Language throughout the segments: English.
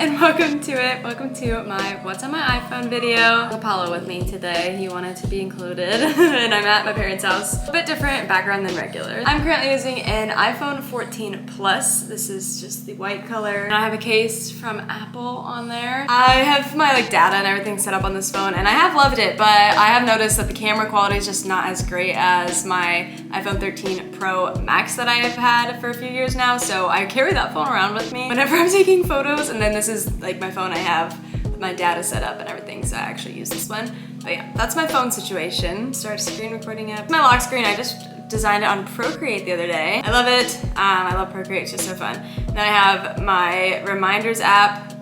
and welcome to it. Welcome to my What's on my iPhone video. Apollo with me today. He wanted to be included and I'm at my parents' house. A bit different background than regular. I'm currently using an iPhone 14 Plus. This is just the white color. And I have a case from Apple on there. I have my data and everything set up on this phone and I have loved it, but I have noticed that the camera quality is just not as great as my iPhone 13 Pro Max that I have had for a few years now. So I carry that phone around with me whenever I'm taking photos, and then this is my phone I have with my data set up and everything, so I actually use this one. But yeah, that's my phone situation. Start screen recording app. My lock screen, I just designed it on Procreate the other day. I love it. I love Procreate, it's just so fun. Then I have my reminders app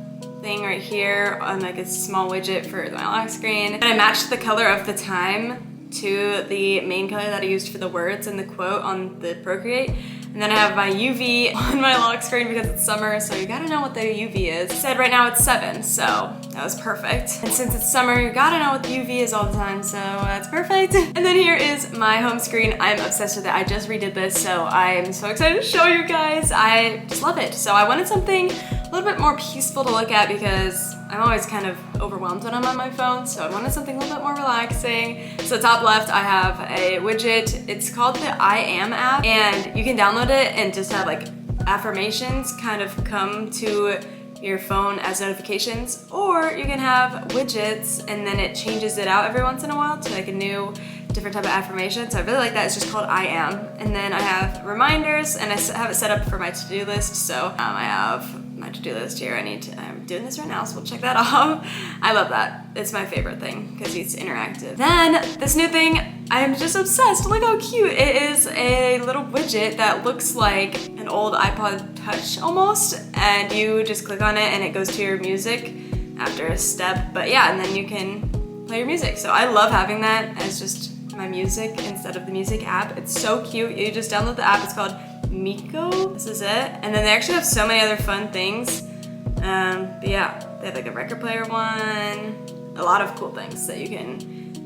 thing right here on a small widget for my lock screen. And I matched the color of the time to the main color that I used for the words and the quote on the Procreate. And then I have my UV on my lock screen because it's summer, so you gotta know what the UV is. It said right now it's 7, so that was perfect. And since it's summer, you gotta know what the UV is all the time, so that's perfect. And then here is my home screen. I'm obsessed with it. I just redid this, so I'm so excited to show you guys. I just love it. So I wanted something a little bit more peaceful to look at because I'm always kind of overwhelmed when I'm on my phone, so I wanted something a little bit more relaxing. So top left, I have a widget. It's called the I Am app, and you can download it and just have affirmations kind of come to your phone as notifications, or you can have widgets and then it changes it out every once in a while to a new different type of affirmation. So I really like that. It's just called I Am. And then I have reminders, and I have it set up for my to-do list. So I have my to-do list here. I'm doing this right now, so we'll check that off. I love that. It's my favorite thing because it's interactive. Then this new thing, I'm just obsessed. Look how cute. It is a little widget that looks like an old iPod Touch almost, and you just click on it and it goes to your music after a step. But yeah, and then you can play your music. So I love having that as just my music instead of the music app. It's so cute. You just download the app. It's called Miko. This is it. And then they actually have so many other fun things. But yeah, they have a record player one, a lot of cool things that you can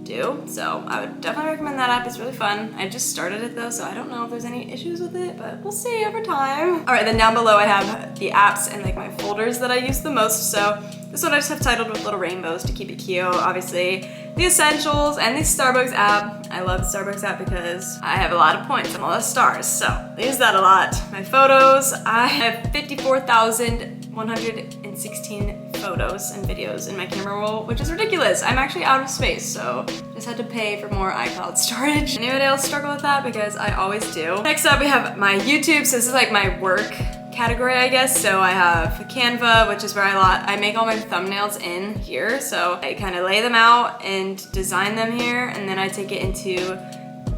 do. So I would definitely recommend that app. It's really fun. I just started it though, so I don't know if there's any issues with it, but we'll see over time. All right, then down below I have the apps and my folders that I use the most. So this one I just have titled with little rainbows to keep it cute. Obviously, the Essentials and the Starbucks app. I love the Starbucks app because I have a lot of points and a lot of stars, so I use that a lot. My photos, I have 54,116 photos and videos in my camera roll, which is ridiculous. I'm actually out of space, so just had to pay for more iCloud storage. Anybody else struggle with that? Because I always do. Next up, we have my YouTube. So this is my work category, I guess. So I have Canva, which is where I make all my thumbnails in here. So I kind of lay them out and design them here, and then I take it into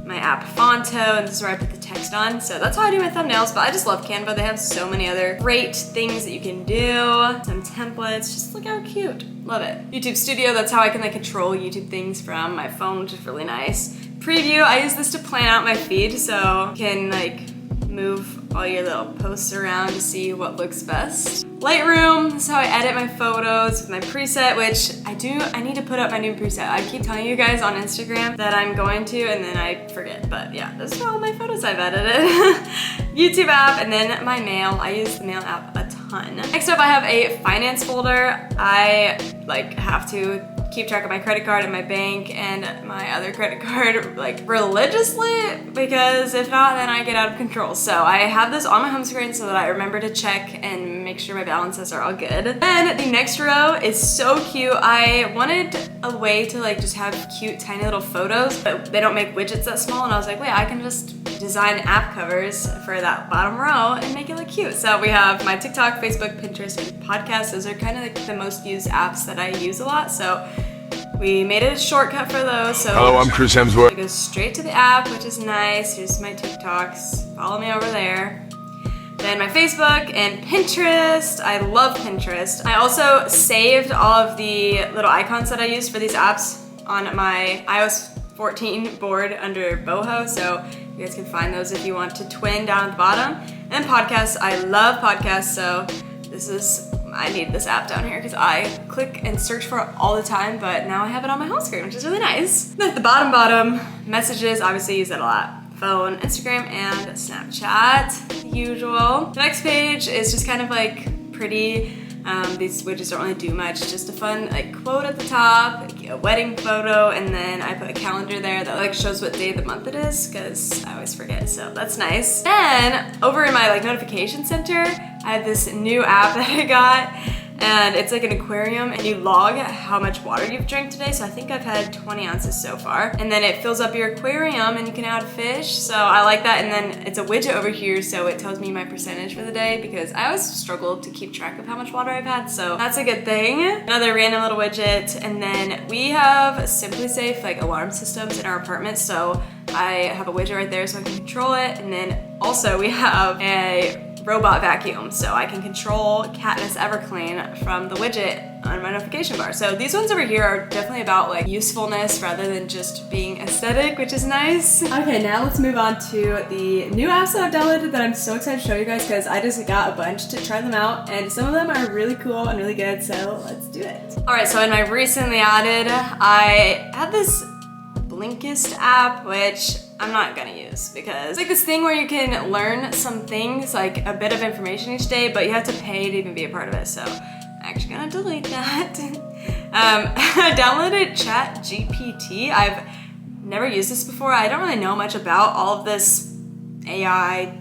my app Fonto, and this is where I put the text on. So that's how I do my thumbnails, but I just love Canva. They have so many other great things that you can do. Some templates, just look how cute. Love it. YouTube Studio, that's how I can control YouTube things from my phone, which is really nice. Preview, I use this to plan out my feed, so you can move all your little posts around to see what looks best. Lightroom, this is how I edit my photos with my preset, which I need to put up my new preset. I keep telling you guys on Instagram that I'm going to, and then I forget, but yeah, those are all my photos I've edited. YouTube app, and then my mail. I use the mail app a ton. Next up, I have a finance folder. I have to keep track of my credit card and my bank and my other credit card religiously, because if not, then I get out of control. So I have this on my home screen so that I remember to check and make sure my balances are all good. Then the next row is so cute. I wanted a way to just have cute tiny little photos, but they don't make widgets that small, and I was like, wait, I can just design app covers for that bottom row and make it look cute. So we have my TikTok, Facebook, Pinterest, and podcasts. Those are kind of the most used apps that I use a lot. So we made it a shortcut for those. So hello, I'm Chris Hemsworth. It goes straight to the app, which is nice. Here's my TikToks. Follow me over there. Then my Facebook and Pinterest. I love Pinterest. I also saved all of the little icons that I use for these apps on my iOS 14 board under Boho, so you guys can find those if you want to twin down at the bottom. And then podcasts. I love podcasts, so I need this app down here because I click and search for it all the time, but now I have it on my home screen, which is really nice. Then at the bottom, messages, obviously use it a lot. Phone, Instagram, and Snapchat, the usual. The next page is just kind of pretty These widgets don't really do much, just a fun like quote at the top, a wedding photo, and then I put a calendar there that like shows what day of the month it is, because I always forget, so that's nice. Then over in my like notification center, I have this new app that I got, and it's like an aquarium, and you log how much water you've drank today. So I think I've had 20 ounces so far. And then it fills up your aquarium and you can add fish. So I like that. And then it's a widget over here, so it tells me my percentage for the day, because I always struggle to keep track of how much water I've had. So that's a good thing. Another random little widget. And then we have Simply Safe like alarm systems in our apartment. So I have a widget right there so I can control it. And then also we have a robot vacuum, so I can control Katniss Everclean from the widget on my notification bar. So these ones over here are definitely about like usefulness rather than just being aesthetic, which is nice. Okay, now let's move on to the new apps that I've downloaded that I'm so excited to show you guys, because I just got a bunch to try them out, and some of them are really cool and really good, so let's do it. All right, so in my recently added, I have this Blinkist app, which I'm not gonna use, because it's like this thing where you can learn some things, like a bit of information each day, but you have to pay to even be a part of it, so I'm actually gonna delete that. I downloaded ChatGPT. I've never used this before. I don't really know much about all of this AI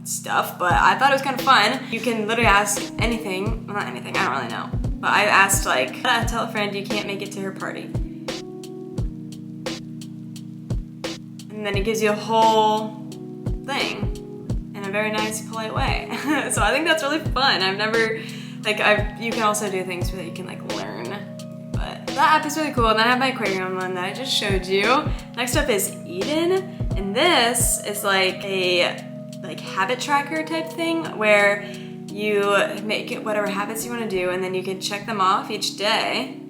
stuff, but I thought it was kind of fun. You can literally ask anything, well, not anything, I don't really know, but I asked like, tell a friend you can't make it to her party. And then it gives you a whole thing in a very nice, polite way. So I think that's really fun. I've never, you can also do things that you can like learn. But that app is really cool. And then I have my aquarium one that I just showed you. Next up is Eden. And this is like a habit tracker type thing where you make it whatever habits you want to do, and then you can check them off each day.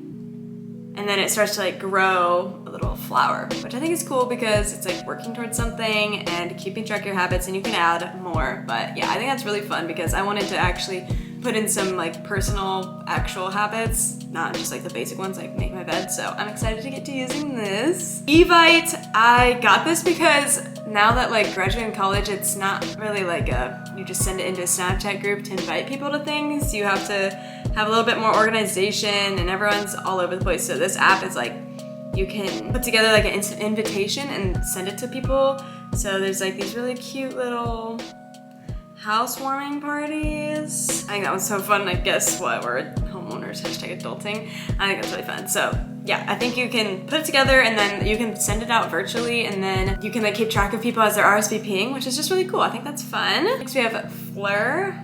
And then it starts to like grow a little flower, which I think is cool because it's like working towards something and keeping track of your habits, and you can add more. But yeah, I think that's really fun because I wanted to actually put in some like personal actual habits, not just like the basic ones like make my bed. So I'm excited to get to using this. Evite, I got this because now that like graduating college, it's not really like you just send it into a Snapchat group to invite people to things. You have to have a little bit more organization, and everyone's all over the place. So this app is like, you can put together like an instant invitation and send it to people. So there's like these really cute little housewarming parties. I think that was so fun. I guess what, we're homeowners, #adulting. I think that's really fun. So yeah, I think you can put it together and then you can send it out virtually, and then you can like keep track of people as they're RSVPing, which is just really cool. I think that's fun. Next we have Fleur,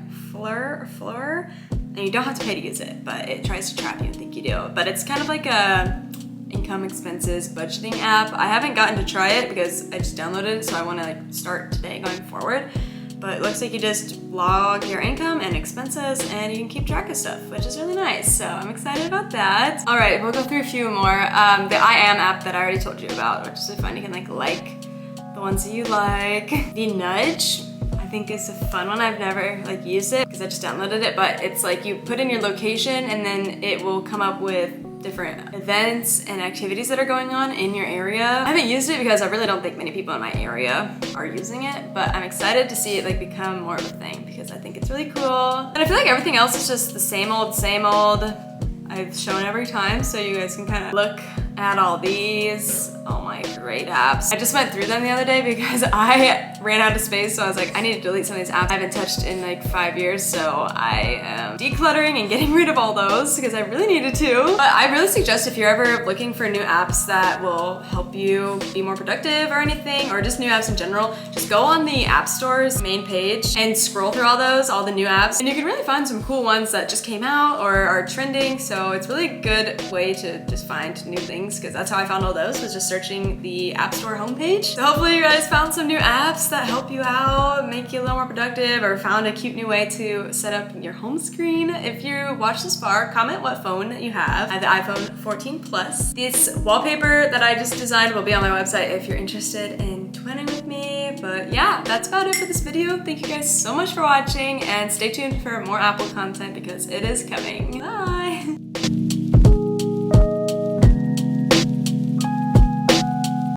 and you don't have to pay to use it, but it tries to trap you and think you do. But it's kind of like a income expenses budgeting app. I haven't gotten to try it because I just downloaded it, so I want to like start today going forward. But it looks like you just log your income and expenses, and you can keep track of stuff, which is really nice. So I'm excited about that. All right, we'll go through a few more. The I Am app that I already told you about, which is really fun. You can like the ones that you like. The Nudge, I think is a fun one. I've never like used it because I just downloaded it, but it's like you put in your location and then it will come up with different events and activities that are going on in your area. I haven't used it because I really don't think many people in my area are using it, but I'm excited to see it like become more of a thing because I think it's really cool. And I feel like everything else is just the same old, I've shown every time, so you guys can kind of look at all these. Oh my, great apps. I just went through them the other day because I ran out of space, so I was like, I need to delete some of these apps I haven't touched in like 5 years, so I am decluttering and getting rid of all those because I really needed to. But I really suggest if you're ever looking for new apps that will help you be more productive or anything, or just new apps in general, just go on the App Store's main page and scroll through all the new apps, and you can really find some cool ones that just came out or are trending. So it's really a good way to just find new things, because that's how I found all those, was just searching the App Store homepage. So hopefully you guys found some new apps that help you out, make you a little more productive, or found a cute new way to set up your home screen. If you watched this far, comment what phone you have. I have the iPhone 14 Plus. This wallpaper that I just designed will be on my website if you're interested in twinning with me. But yeah, that's about it for this video. Thank you guys so much for watching, and stay tuned for more Apple content because it is coming. Bye!